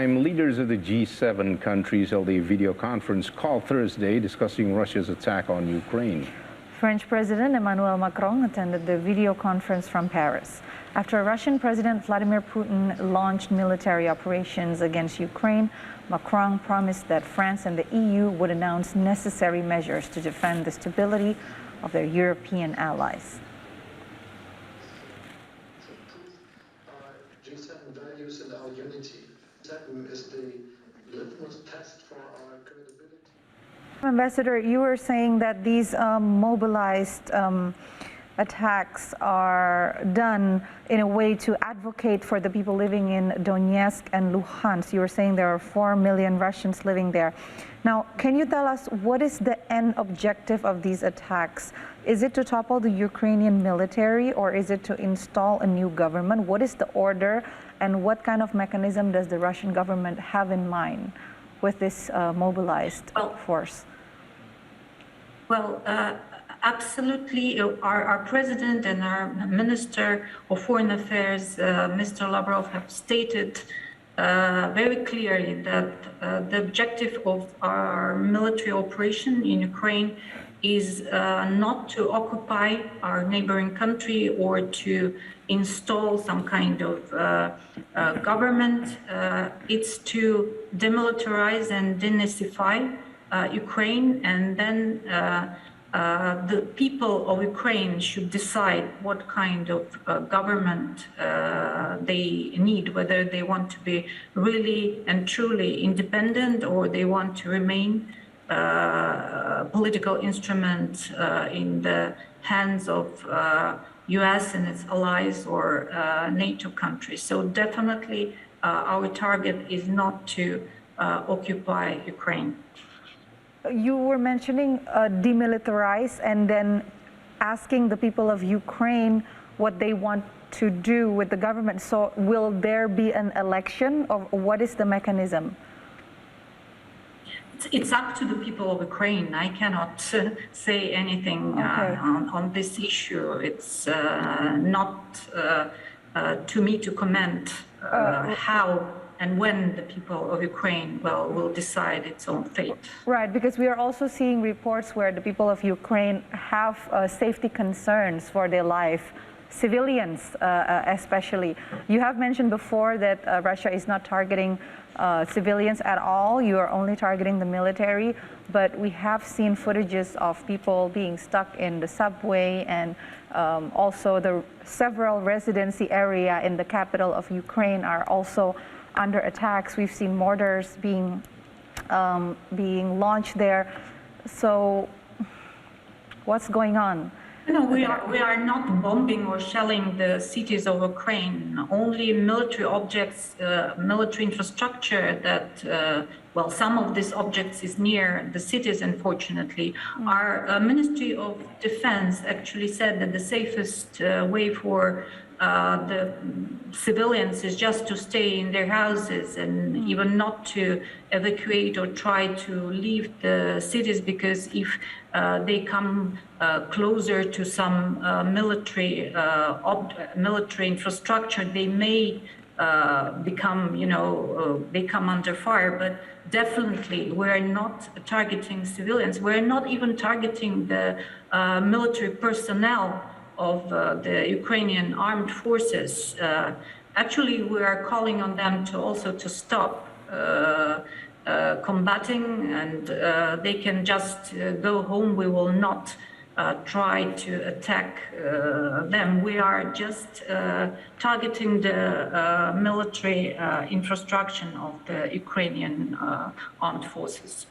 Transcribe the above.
Leaders of the G7 countries held a video conference call Thursday discussing Russia's attack on Ukraine. French President Emmanuel Macron attended the video conference from Paris. After Russian President Vladimir Putin launched military operations against Ukraine, Macron promised that France and the EU would announce necessary measures to defend the stability of their European allies. G7 values and our unity. G7 is the litmus test for our credibility. Ambassador, you were saying that these mobilized attacks are done in a way to advocate for the people living in Donetsk and Luhansk. You were saying there are 4 million Russians living there. Now, can you tell us what is the end objective of these attacks? Is it to topple the Ukrainian military, or is it to install a new government? What is the order, and what kind of mechanism does the Russian government have in mind with this mobilized force? Well, absolutely. Our president and our Minister of Foreign Affairs, Mr. Lavrov, have stated very clearly that the objective of our military operation in Ukraine is not to occupy our neighboring country or to install some kind of government. It's to demilitarize and denazify Ukraine, and then the people of Ukraine should decide what kind of government they need, whether they want to be really and truly independent, or they want to remain political instrument in the hands of US and its allies or NATO countries. So definitely our target is not to occupy Ukraine. You were mentioning demilitarize and then asking the people of Ukraine what they want to do with the government. So will there be an election, or what is the mechanism? It's up to the people of Ukraine. I cannot say anything on this issue. It's not to me to comment how and when the people of Ukraine will decide its own fate. Right, because we are also seeing reports where the people of Ukraine have safety concerns for their life, civilians especially. You have mentioned before that Russia is not targeting civilians at all. You are only targeting the military, but we have seen footages of people being stuck in the subway, and also the several residency area in the capital of Ukraine are also under attacks. We've seen mortars being launched there. So what's going on? No, we are not bombing or shelling the cities of Ukraine. Only military objects, military infrastructure that, well, some of these objects is near the cities, unfortunately. Our Ministry of Defense actually said that the safest way for the civilians is just to stay in their houses and even not to evacuate or try to leave the cities, because if they come closer to some military infrastructure, they may become, they come under fire. But definitely we're not targeting civilians. We're not even targeting the military personnel of the Ukrainian armed forces. Actually, we are calling on them to also to stop combating, and they can just go home. We will not try to attack them. We are just targeting the military infrastructure of the Ukrainian armed forces.